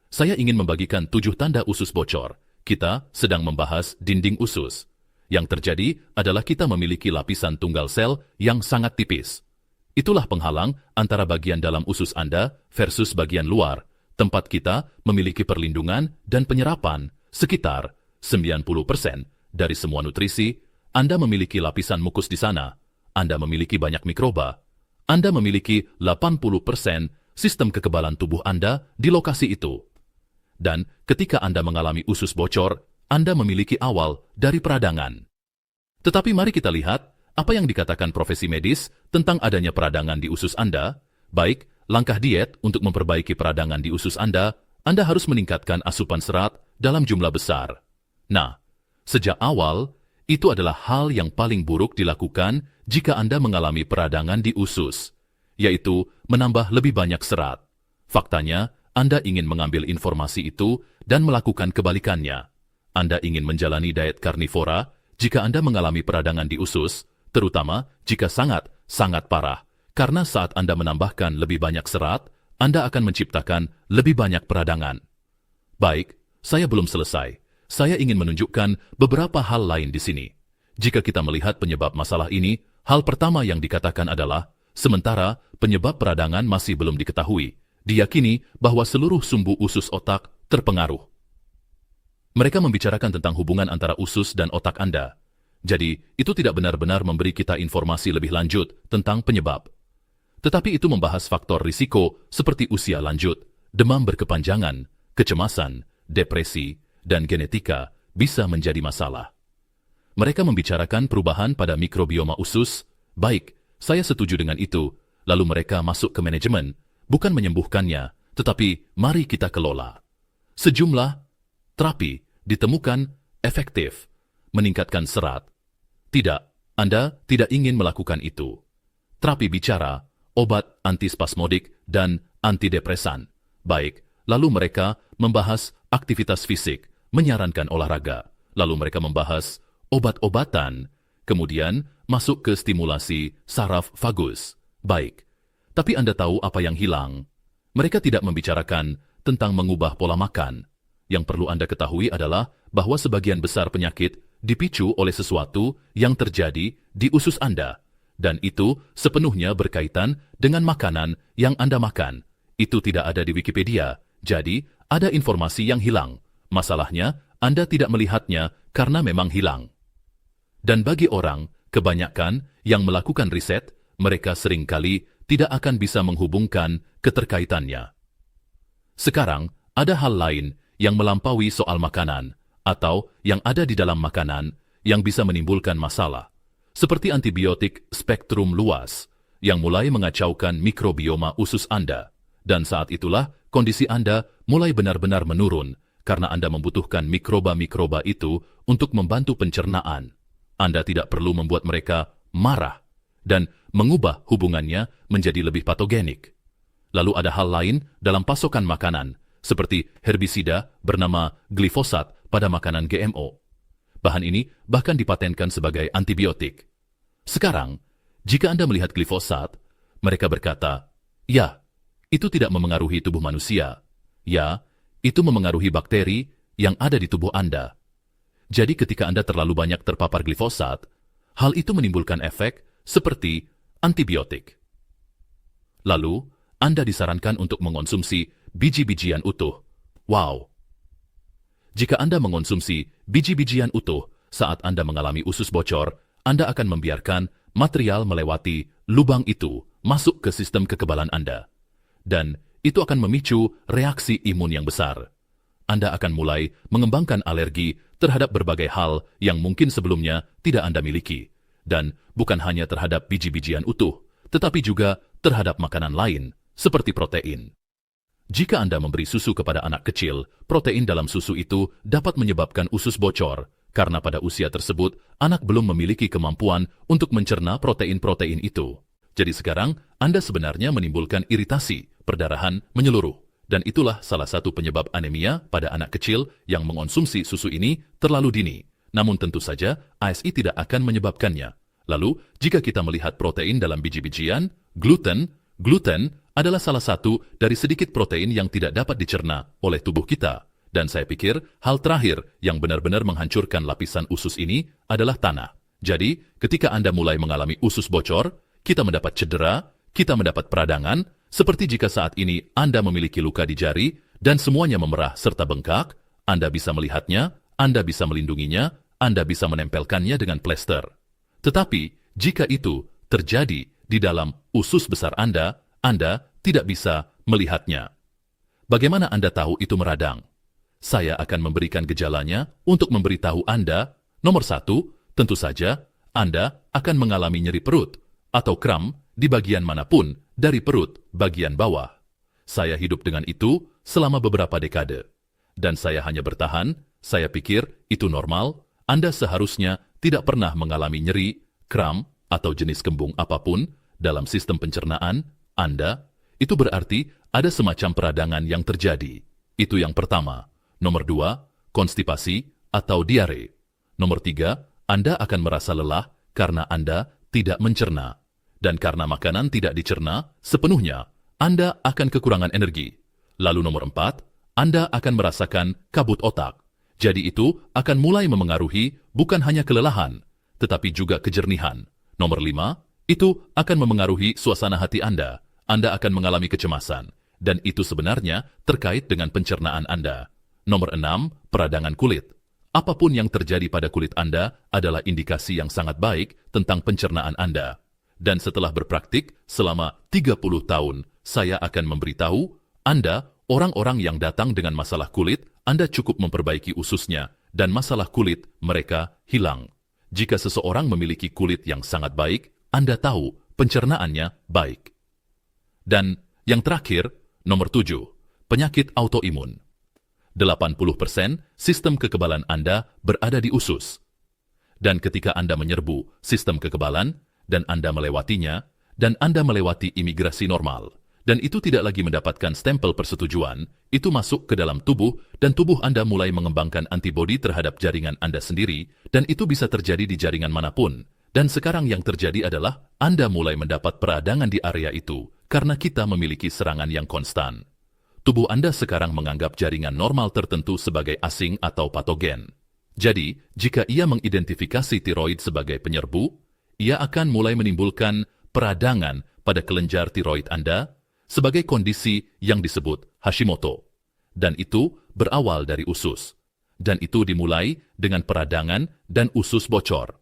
saya ingin membagikan 7 tanda usus bocor. Kita sedang membahas dinding usus. Yang terjadi adalah kita memiliki lapisan tunggal sel yang sangat tipis. Itulah penghalang antara bagian dalam usus Anda versus bagian luar. Tempat kita memiliki perlindungan dan penyerapan sekitar 90% dari semua nutrisi. Anda memiliki lapisan mukus di sana. Anda memiliki banyak mikroba. Anda memiliki 80% sistem kekebalan tubuh Anda di lokasi itu. Dan ketika Anda mengalami usus bocor, Anda memiliki awal dari peradangan. Tetapi mari kita lihat apa yang dikatakan profesi medis tentang adanya peradangan di usus Anda. Baik, langkah diet untuk memperbaiki peradangan di usus Anda harus meningkatkan asupan serat dalam jumlah besar. Nah, sejak awal, itu adalah hal yang paling buruk dilakukan jika Anda mengalami peradangan di usus, yaitu menambah lebih banyak serat. Faktanya, Anda ingin mengambil informasi itu dan melakukan kebalikannya. Anda ingin menjalani diet karnivora jika Anda mengalami peradangan di usus, terutama jika sangat parah. Karena saat Anda menambahkan lebih banyak serat, Anda akan menciptakan lebih banyak peradangan. Baik, saya belum selesai. Saya ingin menunjukkan beberapa hal lain di sini. Jika kita melihat penyebab masalah ini, hal pertama yang dikatakan adalah, sementara penyebab peradangan masih belum diketahui, diyakini bahwa seluruh sumbu usus otak terpengaruh. Mereka membicarakan tentang hubungan antara usus dan otak Anda. Jadi, itu tidak benar-benar memberi kita informasi lebih lanjut tentang penyebab. Tetapi itu membahas faktor risiko seperti usia lanjut, demam berkepanjangan, kecemasan, depresi, dan genetika bisa menjadi masalah. Mereka membicarakan perubahan pada mikrobioma usus. Baik, saya setuju dengan itu. Lalu mereka masuk ke manajemen, bukan menyembuhkannya, tetapi mari kita kelola. Sejumlah terapi ditemukan efektif, meningkatkan serat. Tidak, Anda tidak ingin melakukan itu. Terapi bicara, obat antispasmodik, dan antidepresan. Baik, lalu mereka membahas aktivitas fisik, menyarankan olahraga. Lalu mereka membahas obat-obatan, kemudian masuk ke stimulasi saraf vagus. Baik, tapi Anda tahu apa yang hilang? Mereka tidak membicarakan tentang mengubah pola makan. Yang perlu Anda ketahui adalah bahwa sebagian besar penyakit dipicu oleh sesuatu yang terjadi di usus Anda. Dan itu sepenuhnya berkaitan dengan makanan yang Anda makan. Itu tidak ada di Wikipedia, jadi ada informasi yang hilang. Masalahnya, Anda tidak melihatnya karena memang hilang. Dan bagi orang, kebanyakan yang melakukan riset, mereka seringkali tidak akan bisa menghubungkan keterkaitannya. Sekarang, ada hal lain yang melampaui soal makanan, atau yang ada di dalam makanan yang bisa menimbulkan masalah, seperti antibiotik spektrum luas, yang mulai mengacaukan mikrobioma usus Anda. Dan saat itulah kondisi Anda mulai benar-benar menurun, karena Anda membutuhkan mikroba-mikroba itu untuk membantu pencernaan. Anda tidak perlu membuat mereka marah dan mengubah hubungannya menjadi lebih patogenik. Lalu ada hal lain dalam pasokan makanan, seperti herbisida bernama glifosat pada makanan GMO. Bahan ini bahkan dipatenkan sebagai antibiotik. Sekarang, jika Anda melihat glifosat, mereka berkata, ya, itu tidak memengaruhi tubuh manusia. Ya, itu memengaruhi bakteri yang ada di tubuh Anda. Jadi ketika Anda terlalu banyak terpapar glifosat, hal itu menimbulkan efek seperti antibiotik. Lalu, Anda disarankan untuk mengonsumsi biji-bijian utuh. Wow! Jika Anda mengonsumsi biji-bijian utuh saat Anda mengalami usus bocor, Anda akan membiarkan material melewati lubang itu masuk ke sistem kekebalan Anda. Dan itu akan memicu reaksi imun yang besar. Anda akan mulai mengembangkan alergi terhadap berbagai hal yang mungkin sebelumnya tidak Anda miliki. Dan bukan hanya terhadap biji-bijian utuh, tetapi juga terhadap makanan lain, seperti protein. Jika Anda memberi susu kepada anak kecil, protein dalam susu itu dapat menyebabkan usus bocor, karena pada usia tersebut, anak belum memiliki kemampuan untuk mencerna protein-protein itu. Jadi sekarang, Anda sebenarnya menimbulkan iritasi, perdarahan menyeluruh. Dan itulah salah satu penyebab anemia pada anak kecil yang mengonsumsi susu ini terlalu dini. Namun tentu saja, ASI tidak akan menyebabkannya. Lalu, jika kita melihat protein dalam biji-bijian, gluten adalah salah satu dari sedikit protein yang tidak dapat dicerna oleh tubuh kita. Dan saya pikir hal terakhir yang benar-benar menghancurkan lapisan usus ini adalah tanah. Jadi, ketika Anda mulai mengalami usus bocor, kita mendapat cedera, kita mendapat peradangan, seperti jika saat ini Anda memiliki luka di jari dan semuanya memerah serta bengkak, Anda bisa melihatnya, Anda bisa melindunginya, Anda bisa menempelkannya dengan plester. Tetapi, jika itu terjadi di dalam usus besar Anda tidak bisa melihatnya. Bagaimana Anda tahu itu meradang? Saya akan memberikan gejalanya untuk memberitahu Anda. Nomor 1, tentu saja Anda akan mengalami nyeri perut atau kram di bagian manapun dari perut bagian bawah. Saya hidup dengan itu selama beberapa dekade. Dan saya hanya bertahan, saya pikir itu normal. Anda seharusnya tidak pernah mengalami nyeri, kram, atau jenis kembung apapun dalam sistem pencernaan Anda. Itu berarti ada semacam peradangan yang terjadi. Itu yang pertama. Nomor 2, konstipasi atau diare. Nomor 3, Anda akan merasa lelah karena Anda tidak mencerna. Dan karena makanan tidak dicerna sepenuhnya, Anda akan kekurangan energi. Lalu nomor 4, Anda akan merasakan kabut otak. Jadi itu akan mulai memengaruhi bukan hanya kelelahan, tetapi juga kejernihan. Nomor 5, itu akan memengaruhi suasana hati Anda. Anda akan mengalami kecemasan. Dan itu sebenarnya terkait dengan pencernaan Anda. Nomor 6, peradangan kulit. Apapun yang terjadi pada kulit Anda adalah indikasi yang sangat baik tentang pencernaan Anda. Dan setelah berpraktik selama 30 tahun, saya akan memberitahu Anda, orang-orang yang datang dengan masalah kulit, Anda cukup memperbaiki ususnya, dan masalah kulit mereka hilang. Jika seseorang memiliki kulit yang sangat baik, Anda tahu pencernaannya baik. Dan yang terakhir, nomor 7, penyakit autoimun. 80% sistem kekebalan Anda berada di usus. Dan ketika Anda menyerbu sistem kekebalan, dan Anda melewatinya, dan Anda melewati imigrasi normal, dan itu tidak lagi mendapatkan stempel persetujuan, itu masuk ke dalam tubuh, dan tubuh Anda mulai mengembangkan antibodi terhadap jaringan Anda sendiri, dan itu bisa terjadi di jaringan manapun. Dan sekarang yang terjadi adalah Anda mulai mendapat peradangan di area itu, karena kita memiliki serangan yang konstan. Tubuh Anda sekarang menganggap jaringan normal tertentu sebagai asing atau patogen. Jadi, jika ia mengidentifikasi tiroid sebagai penyerbu, ia akan mulai menimbulkan peradangan pada kelenjar tiroid Anda sebagai kondisi yang disebut Hashimoto. Dan itu berawal dari usus. Dan itu dimulai dengan peradangan dan usus bocor.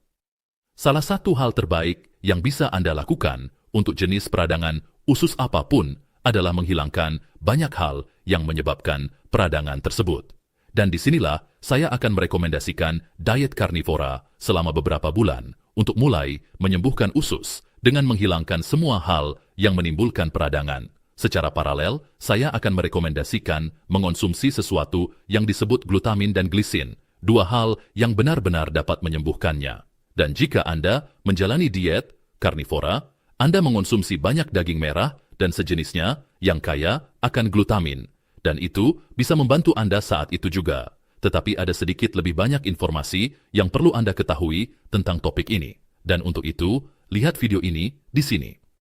Salah satu hal terbaik yang bisa Anda lakukan untuk jenis peradangan usus apapun adalah menghilangkan banyak hal yang menyebabkan peradangan tersebut. Dan disinilah saya akan merekomendasikan diet karnivora selama beberapa bulan untuk mulai menyembuhkan usus dengan menghilangkan semua hal yang menimbulkan peradangan. Secara paralel, saya akan merekomendasikan mengonsumsi sesuatu yang disebut glutamin dan glisin, dua hal yang benar-benar dapat menyembuhkannya. Dan jika Anda menjalani diet karnivora, Anda mengonsumsi banyak daging merah dan sejenisnya yang kaya akan glutamin. Dan itu bisa membantu Anda saat itu juga. Tetapi ada sedikit lebih banyak informasi yang perlu Anda ketahui tentang topik ini. Dan untuk itu, lihat video ini di sini.